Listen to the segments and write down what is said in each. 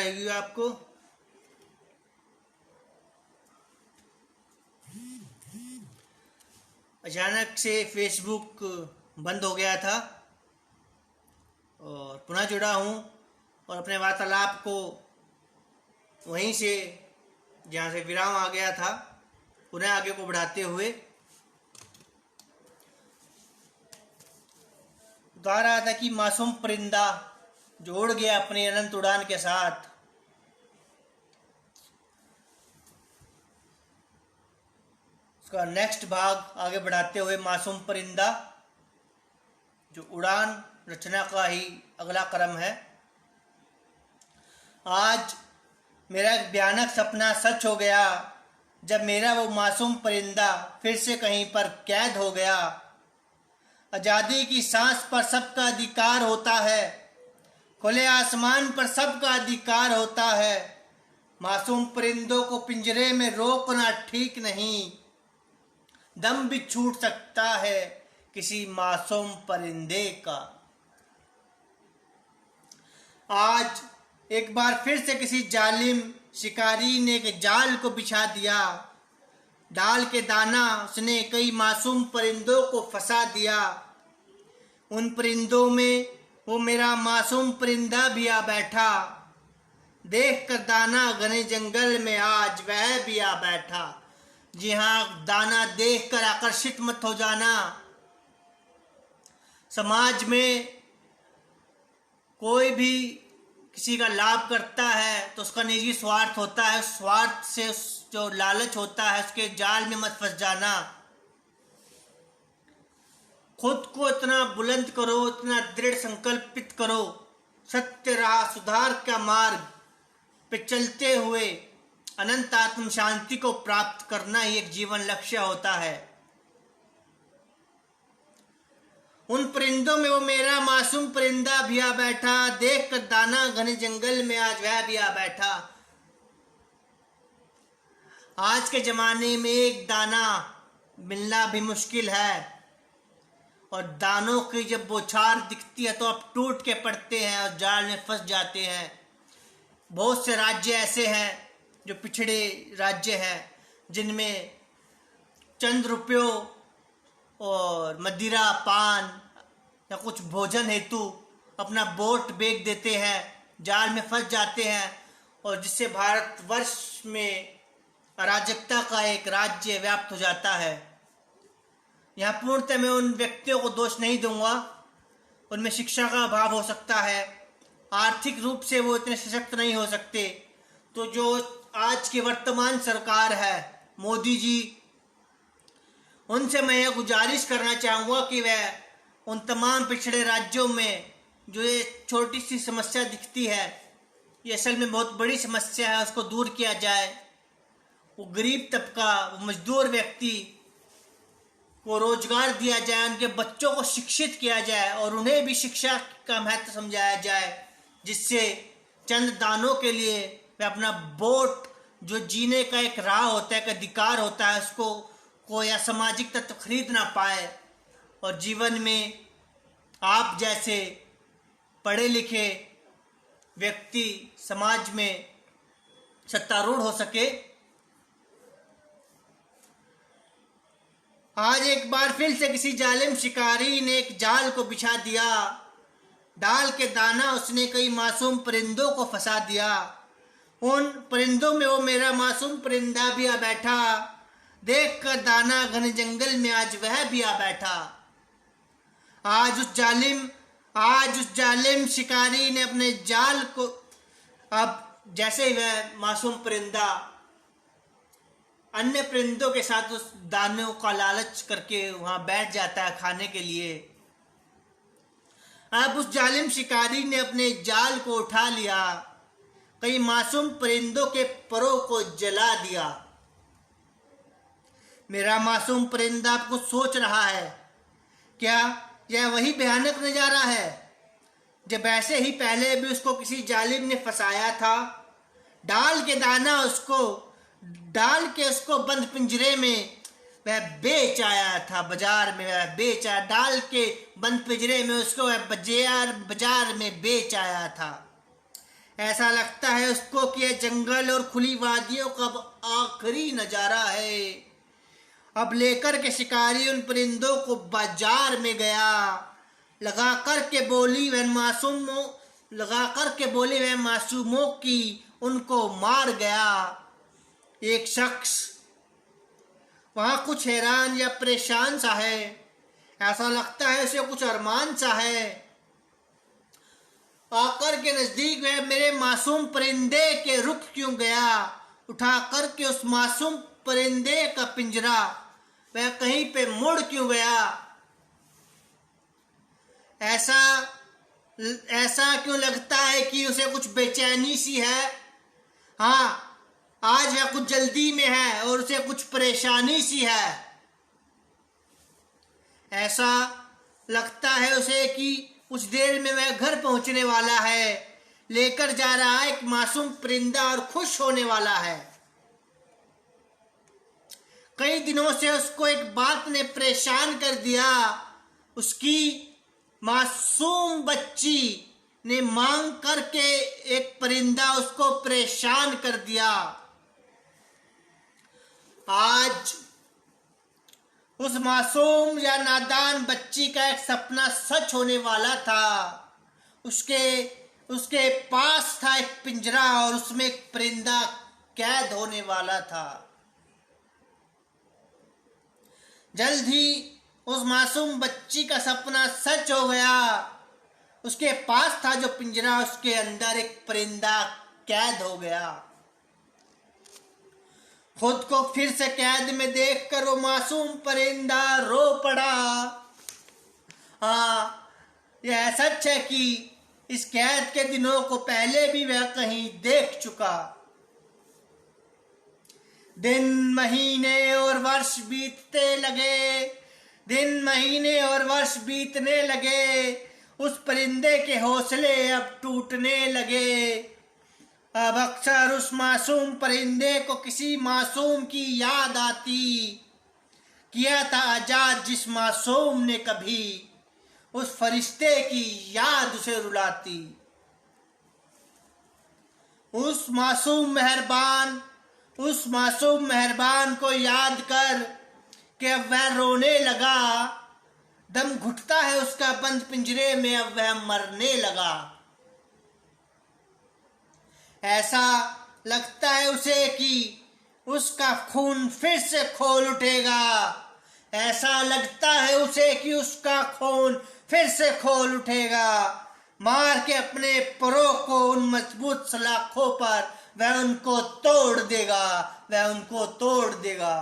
आएगी आपको। अचानक से फेसबुक बंद हो गया था और पुनः जुड़ा हूँ और अपने वार्तालाप को वहीं से जहाँ से विराम आ गया था पुनः आगे को बढ़ाते हुए गा रहा था कि मासूम परिंदा जो उड़ गया अपनी अनंत उड़ान के साथ, उसका नेक्स्ट भाग आगे बढ़ाते हुए मासूम परिंदा जो उड़ान रचना का ही अगला क्रम है। आज मेरा एक भयानक सपना सच हो गया जब मेरा वो मासूम परिंदा फिर से कहीं पर कैद हो गया। आज़ादी की सांस पर सबका अधिकार होता है, खुले आसमान पर सबका अधिकार होता है। मासूम परिंदों को पिंजरे में रोकना ठीक नहीं, दम भी छूट सकता है किसी मासूम परिंदे का। आज एक बार फिर से किसी जालिम शिकारी ने एक जाल को बिछा दिया। डाल के दाना उसने कई मासूम परिंदों को फंसा दिया। उन परिंदों में वो मेरा मासूम परिंदा भी आ बैठा। देख कर दाना घने जंगल में आज वह भी आ बैठा। जी हाँ, दाना देख कर आकर्षित मत हो जाना। समाज में कोई भी किसी का लाभ करता है तो उसका निजी स्वार्थ होता है। स्वार्थ से जो लालच होता है उसके जाल में मत फंस जाना। खुद को इतना बुलंद करो, इतना दृढ़ संकल्पित करो, सत्य राह सुधार का मार्ग पे चलते हुए अनंत आत्म शांति को प्राप्त करना ही एक जीवन लक्ष्य होता है। उन परिंदों में वो मेरा मासूम परिंदा भी आ बैठा। देख कर दाना घने जंगल में आज वह भी आ बैठा। आज के जमाने में एक दाना मिलना भी मुश्किल है और दानों की जब बौछार दिखती है तो आप टूट के पड़ते हैं और जाल में फंस जाते हैं। बहुत से राज्य ऐसे हैं जो पिछड़े राज्य हैं जिनमें चंद रुपयों और मदिरा पान या कुछ भोजन हेतु अपना बोट बेच देते हैं, जाल में फंस जाते हैं और जिससे भारतवर्ष में अराजकता का एक राज्य व्याप्त हो जाता है। यहाँ पूर्णतः मैं उन व्यक्तियों को दोष नहीं दूंगा, उनमें शिक्षा का अभाव हो सकता है, आर्थिक रूप से वो इतने सशक्त नहीं हो सकते। तो जो आज की वर्तमान सरकार है, मोदी जी, उनसे मैं यह गुजारिश करना चाहूँगा कि वह उन तमाम पिछड़े राज्यों में जो ये छोटी सी समस्या दिखती है, ये असल में बहुत बड़ी समस्या है, उसको दूर किया जाए। वो गरीब तबका, वो मजदूर व्यक्ति को रोजगार दिया जाए, उनके बच्चों को शिक्षित किया जाए और उन्हें भी शिक्षा का महत्व समझाया जाए, जिससे चंद दानों के लिए वे अपना बोट जो जीने का एक राह होता है, एक अधिकार होता है, उसको कोई असामाजिक तत्व खरीद ना पाए और जीवन में आप जैसे पढ़े लिखे व्यक्ति समाज में सत्तारूढ़ हो सके। आज एक बार फिर से किसी जालिम शिकारी ने एक जाल को बिछा दिया। डाल के दाना उसने कई मासूम परिंदों को फंसा दिया। उन परिंदों में वो मेरा मासूम परिंदा भी आ बैठा। देख कर दाना घने जंगल में आज वह भी आ बैठा। आज उस जालिम शिकारी ने अपने जाल को, अब जैसे ही वह मासूम परिंदा अन्य परिंदों के साथ उस दानों का लालच करके वहां बैठ जाता है खाने के लिए, अब उस जालिम शिकारी ने अपने जाल को उठा लिया, कई मासूम परिंदों के परों को जला दिया। मेरा मासूम परिंदा आपको सोच रहा है, क्या यह वही भयानक नजारा है जब ऐसे ही पहले भी उसको किसी जालिम ने फंसाया था? डाल के उसको बंद पिंजरे में वह बेच आया था, बाजार में वह बेच आया, डाल के बंद पिंजरे में उसको वह बाजार में बेच आया था। ऐसा लगता है उसको कि यह जंगल और खुली वादियों का अब आखिरी नजारा है। अब लेकर के शिकारी उन परिंदों को बाजार में गया। लगा कर के बोली वह मासूमों की उनको मार गया। एक शख्स वहां कुछ हैरान या परेशान सा है। ऐसा लगता है उसे कुछ अरमान सा है। आकर के नजदीक वह मेरे मासूम परिंदे के रुख क्यों गया। उठा करके उस मासूम परिंदे का पिंजरा वह कहीं पे मुड़ क्यों गया। ऐसा क्यों लगता है कि उसे कुछ बेचैनी सी है। हाँ, आज वह कुछ जल्दी में है और उसे कुछ परेशानी सी है। ऐसा लगता है उसे कि कुछ देर में वह घर पहुंचने वाला है। लेकर जा रहा है एक मासूम परिंदा और खुश होने वाला है। कई दिनों से उसको एक बात ने परेशान कर दिया। उसकी मासूम बच्ची ने मांग करके एक परिंदा उसको परेशान कर दिया। आज उस मासूम या नादान बच्ची का एक सपना सच होने वाला था। उसके पास था एक पिंजरा और उसमें एक परिंदा कैद होने वाला था। जल्द ही उस मासूम बच्ची का सपना सच हो गया। उसके पास था जो पिंजरा, उसके अंदर एक परिंदा कैद हो गया। खुद को फिर से कैद में देखकर वो मासूम परिंदा रो पड़ा। हाँ, यह सच है कि इस कैद के दिनों को पहले भी वह कहीं देख चुका। दिन महीने और वर्ष बीतने लगे। उस परिंदे के हौसले अब टूटने लगे। अब अक्सर उस मासूम परिंदे को किसी मासूम की याद आती। किया था आजाद जिस मासूम ने कभी, उस फरिश्ते की याद उसे रुलाती। उस मासूम मेहरबान को याद कर कि अब वह रोने लगा। दम घुटता है उसका बंद पिंजरे में, अब वह मरने लगा। ऐसा लगता है उसे कि उसका खून फिर से खोल उठेगा। ऐसा लगता है उसे कि उसका खून फिर से खोल उठेगा। मार के अपने परों को उन मजबूत सलाखों पर वह उनको तोड़ देगा।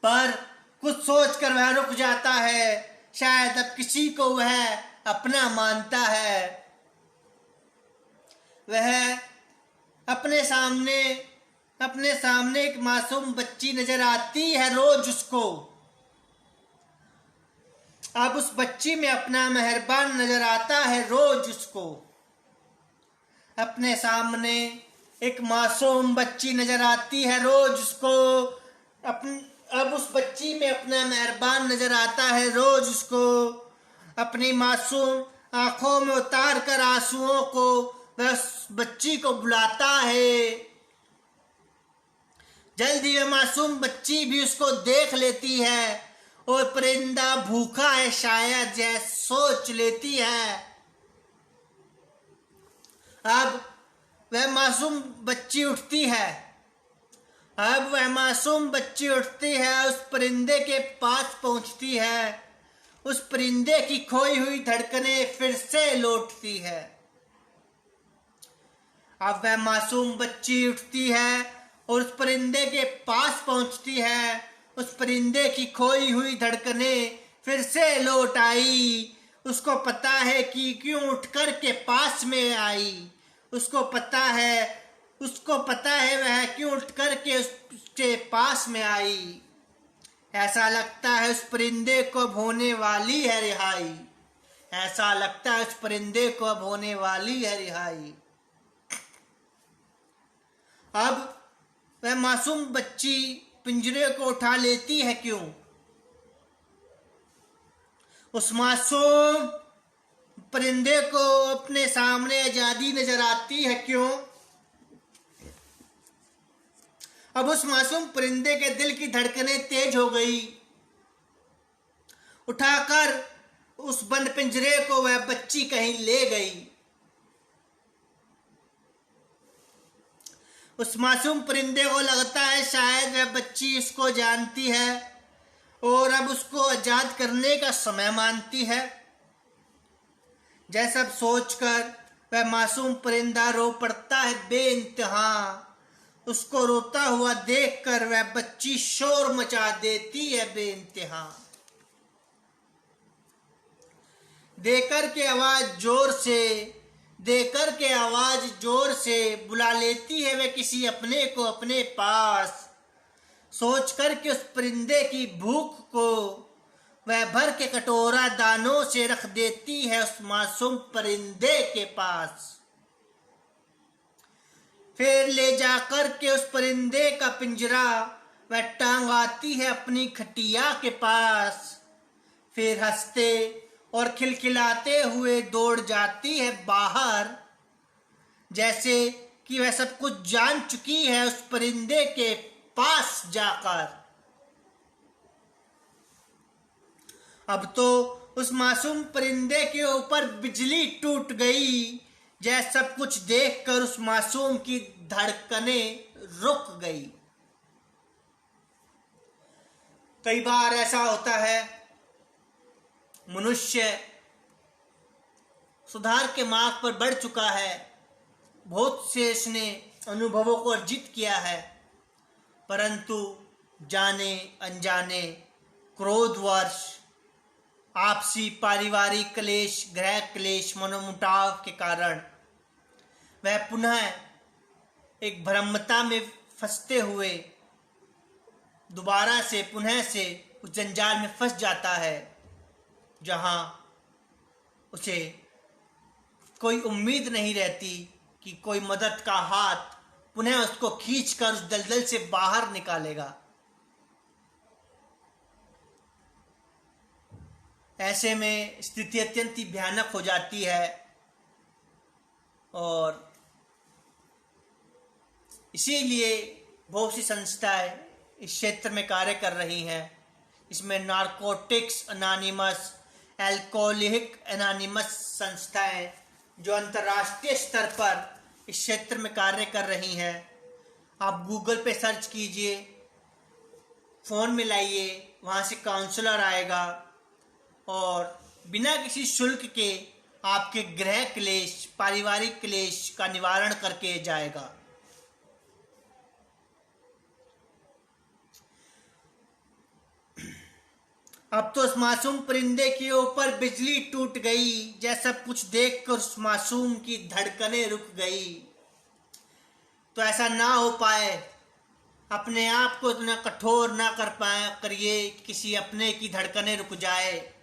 पर कुछ सोचकर वह रुक जाता है। शायद अब किसी को वह अपना मानता है। वह अपने सामने एक मासूम बच्ची नजर आती है रोज उसको। अब उस बच्ची में अपना मेहरबान नजर आता है रोज उसको। अपने सामने एक मासूम बच्ची नजर आती है रोज उसको। अब उस बच्ची में अपना मेहरबान नजर आता है रोज उसको। अपनी मासूम आंखों में उतार कर आंसुओं को वह उस बच्ची को बुलाता है। जल्दी वह मासूम बच्ची भी उसको देख लेती है और परिंदा भूखा है शायद, यह सोच लेती है। अब वह मासूम बच्ची उठती है। उस परिंदे के पास पहुंचती है। उस परिंदे की खोई हुई धड़कनें फिर से लौटती है। अब वह मासूम बच्ची उठती है और उस परिंदे के पास पहुंचती है। उस परिंदे की खोई हुई धड़कनें फिर से लौट आई। उसको पता है कि क्यों उठकर के पास में आई। उसको पता है वह क्यों उठकर के उसके पास में आई। ऐसा लगता है उस परिंदे को अब होने वाली है रिहाई। अब वह मासूम बच्ची पिंजरे को उठा लेती है क्यों। उस मासूम परिंदे को अपने सामने आजादी नजर आती है, क्यों? अब उस मासूम परिंदे के दिल की धड़कनें तेज हो गई। उठाकर उस बंद पिंजरे को वह बच्ची कहीं ले गई। उस मासूम परिंदे को लगता है शायद वह बच्ची उसको जानती है और अब उसको आजाद करने का समय मानती है। जैसा सोचकर वह मासूम परिंदा रो पड़ता है बेइंतहा। उसको रोता हुआ देखकर वह बच्ची शोर मचा देती है बेइंतहा। देकर के आवाज जोर से बुला लेती है वह किसी अपने को अपने पास। सोच कर के उस परिंदे की भूख को वह भर के कटोरा दानों से रख देती है उस मासूम परिंदे के पास। फिर ले जाकर के उस परिंदे का पिंजरा वह टांग आती है अपनी खटिया के पास। फिर हंसते और खिलखिलाते हुए दौड़ जाती है बाहर, जैसे कि वह सब कुछ जान चुकी है उस परिंदे के पास जाकर। अब तो उस मासूम परिंदे के ऊपर बिजली टूट गई। जैसे सब कुछ देखकर उस मासूम की धड़कनें रुक गई। कई बार ऐसा होता है, मनुष्य सुधार के मार्ग पर बढ़ चुका है, बहुत से इसने अनुभवों को अर्जित किया है, परंतु जाने अनजाने क्रोधवश, आपसी पारिवारिक क्लेश, गृह क्लेश, मनोमुटाव के कारण वह पुनः एक भ्रमता में फंसते हुए दोबारा से पुनः से उस जंजाल में फंस जाता है जहां उसे कोई उम्मीद नहीं रहती कि कोई मदद का हाथ पुनः उसको खींचकर उस दलदल से बाहर निकालेगा। ऐसे में स्थिति अत्यंत ही भयानक हो जाती है और इसीलिए बहुत सी संस्थाएं इस क्षेत्र में कार्य कर रही हैं। इसमें नारकोटिक्स एनोनिमस, अल्कोहलिक एनोनिमस संस्थाएं जो अंतर्राष्ट्रीय स्तर पर इस क्षेत्र में कार्य कर रही हैं। आप गूगल पे सर्च कीजिए, फ़ोन में लाइए, वहाँ से काउंसलर आएगा और बिना किसी शुल्क के आपके गृह क्लेश, पारिवारिक क्लेश का निवारण करके जाएगा। अब तो उस मासूम परिंदे के ऊपर बिजली टूट गई। जैसा कुछ देखकर उस मासूम की धड़कनें रुक गई। तो ऐसा ना हो पाए, अपने आप को इतना कठोर ना करिए किसी अपने की धड़कनें रुक जाए।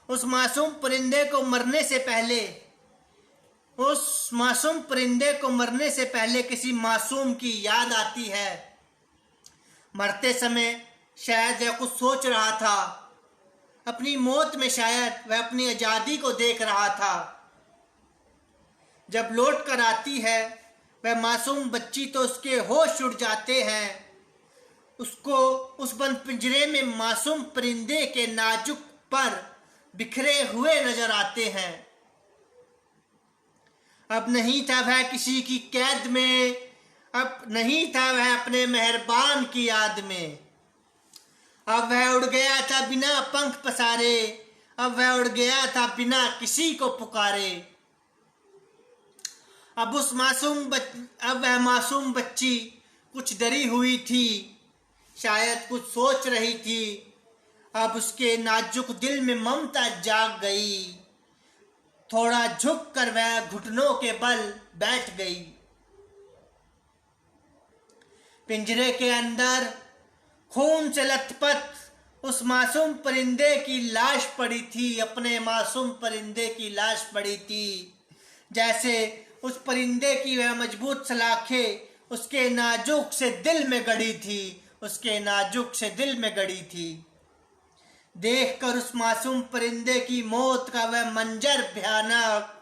उस मासूम परिंदे को मरने से पहले किसी मासूम की याद आती है। मरते समय शायद वह कुछ सोच रहा था, अपनी मौत में शायद वह अपनी आज़ादी को देख रहा था। जब लौट कर आती है वह मासूम बच्ची तो उसके होश उड़ जाते हैं। उसको उस बंद पिंजरे में मासूम परिंदे के नाजुक पर बिखरे हुए नजर आते हैं। अब नहीं था वह किसी की कैद में, अब नहीं था वह अपने मेहरबान की याद में। अब वह उड़ गया था बिना पंख पसारे, अब वह उड़ गया था बिना किसी को पुकारे। अब वह मासूम बच्ची कुछ डरी हुई थी, शायद कुछ सोच रही थी। अब उसके नाजुक दिल में ममता जाग गई। थोड़ा झुक कर वह घुटनों के बल बैठ गई। पिंजरे के अंदर खून से लथपथ उस मासूम परिंदे की लाश पड़ी थी। अपने मासूम परिंदे की लाश पड़ी थी। जैसे उस परिंदे की वह मजबूत सलाखें उसके नाजुक से दिल में गड़ी थी, देखकर उस मासूम परिंदे की मौत का वह मंजर भयानक,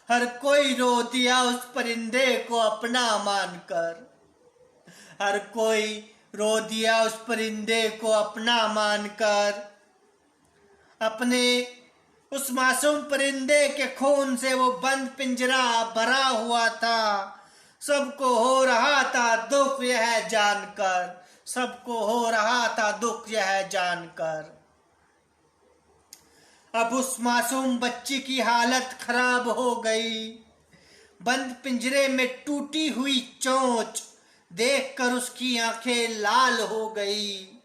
हर कोई रो दिया उस परिंदे को अपना मानकर। हर कोई रो दिया उस परिंदे को अपना मानकर। अपने उस मासूम परिंदे के खून से वो बंद पिंजरा भरा हुआ था। सबको हो रहा था दुख यह जानकर, सबको हो रहा था दुख यह जानकर। अब उस मासूम बच्ची की हालत खराब हो गई। बंद पिंजरे में टूटी हुई चोंच देखकर उसकी आंखें लाल हो गई।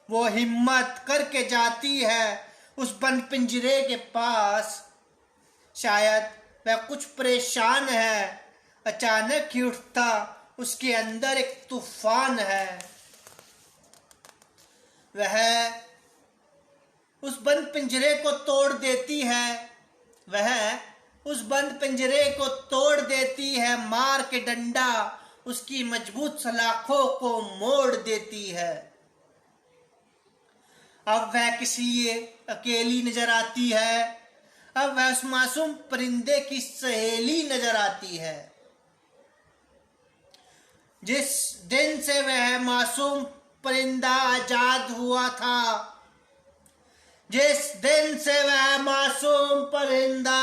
वो हिम्मत करके जाती है उस बंद पिंजरे के पास। शायद वह कुछ परेशान है। अचानक ही उठता उसके अंदर एक तूफान है। वह उस बंद पिंजरे को तोड़ देती है। वह उस बंद पिंजरे को तोड़ देती है। मार के डंडा उसकी मजबूत सलाखों को मोड़ देती है। अब वह किस लिए अकेली नजर आती है? अब वह उस मासूम परिंदे की सहेली नजर आती है। जिस दिन से वह मासूम परिंदा आजाद हुआ था, जिस दिन से वह मासूम परिंदा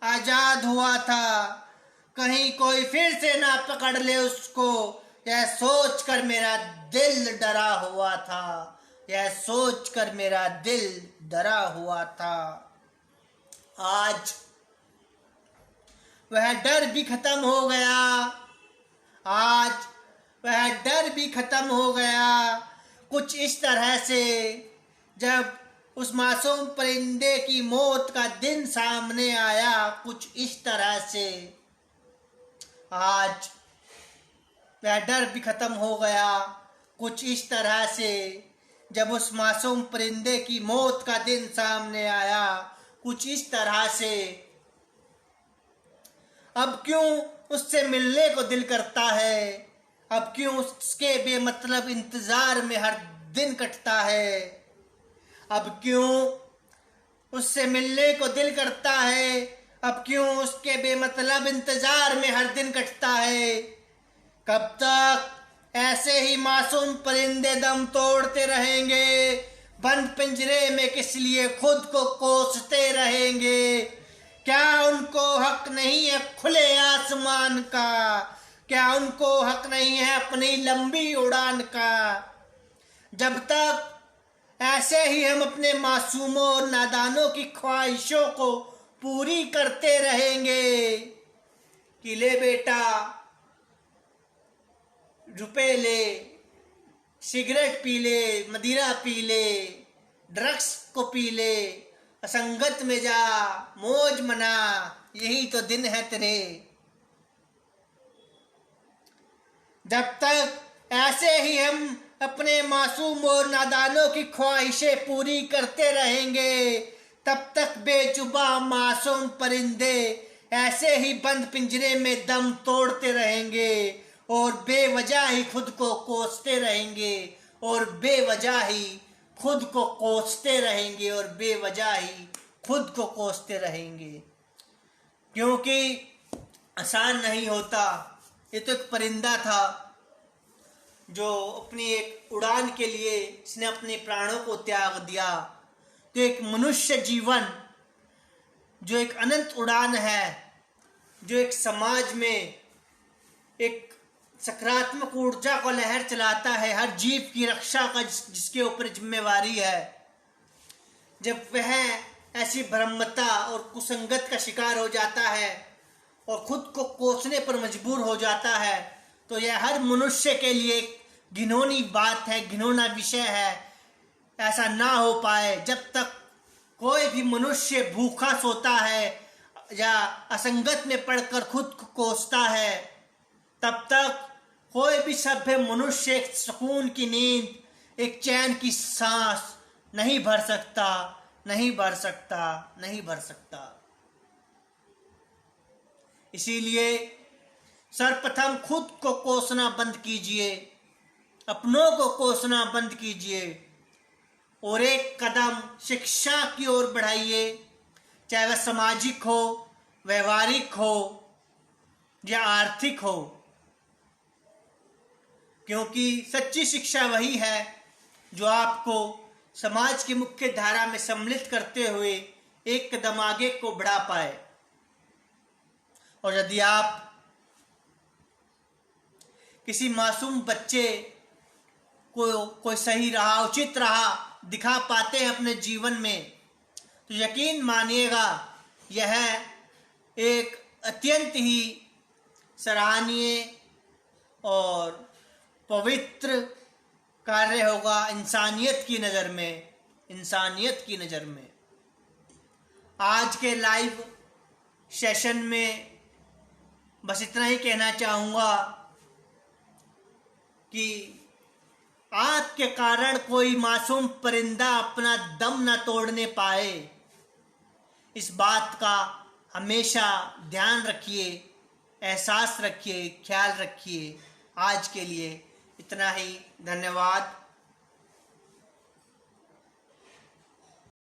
आजाद हुआ था, कहीं कोई फिर से ना पकड़ ले उसको, यह सोचकर मेरा दिल डरा हुआ था। यह सोचकर मेरा दिल डरा हुआ था। आज वह डर भी खत्म हो गया। आज वह डर भी खत्म हो गया। कुछ इस तरह से जब उस मासूम परिंदे की मौत का दिन सामने आया, कुछ इस तरह से आज वह डर भी खत्म हो गया। कुछ इस तरह से जब उस मासूम परिंदे की मौत का दिन सामने आया, कुछ इस तरह से अब क्यों उससे मिलने को दिल करता है? अब क्यों उसके बेमतलब इंतजार में हर दिन कटता है? अब क्यों उससे मिलने को दिल करता है? अब क्यों उसके बेमतलब इंतजार में हर दिन कटता है? कब तक ऐसे ही मासूम परिंदे दम तोड़ते रहेंगे? बंद पिंजरे में किस लिए खुद को कोसते रहेंगे? क्या उनको हक नहीं है खुले आसमान का? क्या उनको हक नहीं है अपनी लंबी उड़ान का? जब तक ऐसे ही हम अपने मासूमों और नादानों की ख्वाहिशों को पूरी करते रहेंगे कि ले बेटा रुपए ले, सिगरेट पी ले, मदिरा पी ले, ड्रग्स को पी ले, असंगत में जा, मौज मना, यही तो दिन है तेरे। जब तक ऐसे ही हम अपने मासूम और नादानों की ख्वाहिशें पूरी करते रहेंगे, तब तक बेजुबा मासूम परिंदे ऐसे ही बंद पिंजरे में दम तोड़ते रहेंगे और बेवजह ही खुद को कोसते रहेंगे और बेवजह ही खुद को कोसते रहेंगे और बेवजह ही खुद को कोसते रहेंगे। क्योंकि आसान नहीं होता। ये तो एक परिंदा था जो अपनी एक उड़ान के लिए इसने अपने प्राणों को त्याग दिया। तो एक मनुष्य जीवन जो एक अनंत उड़ान है, जो एक समाज में एक सकारात्मक ऊर्जा को लहर चलाता है, हर जीव की रक्षा का जिसके ऊपर जिम्मेवारी है, जब वह ऐसी भ्रमता और कुसंगत का शिकार हो जाता है और खुद को कोसने पर मजबूर हो जाता है, तो यह हर मनुष्य के लिए घिनौनी बात है, घिनौना विषय है। ऐसा ना हो पाए। जब तक कोई भी मनुष्य भूखा सोता है या असंगत में पड़कर खुद को कोसता है, तब तक कोई भी सभ्य मनुष्य एक सुकून की नींद, एक चैन की सांस नहीं भर सकता, नहीं भर सकता, नहीं भर सकता। इसीलिए सर्वप्रथम खुद को कोसना बंद कीजिए, अपनों को कोसना बंद कीजिए और एक कदम शिक्षा की ओर बढ़ाइए, चाहे वह सामाजिक हो, व्यवहारिक हो या आर्थिक हो, क्योंकि सच्ची शिक्षा वही है जो आपको समाज की मुख्य धारा में सम्मिलित करते हुए एक कदम आगे को बढ़ा पाए। और यदि आप किसी मासूम बच्चे को कोई सही राह, उचित राह दिखा पाते हैं अपने जीवन में, तो यकीन मानिएगा यह एक अत्यंत ही सराहनीय और पवित्र कार्य होगा इंसानियत की नज़र में, इंसानियत की नज़र में। आज के लाइव सेशन में बस इतना ही कहना चाहूँगा कि आग के कारण कोई मासूम परिंदा अपना दम न तोड़ने पाए, इस बात का हमेशा ध्यान रखिए, एहसास रखिए, ख्याल रखिए। आज के लिए इतना ही, धन्यवाद।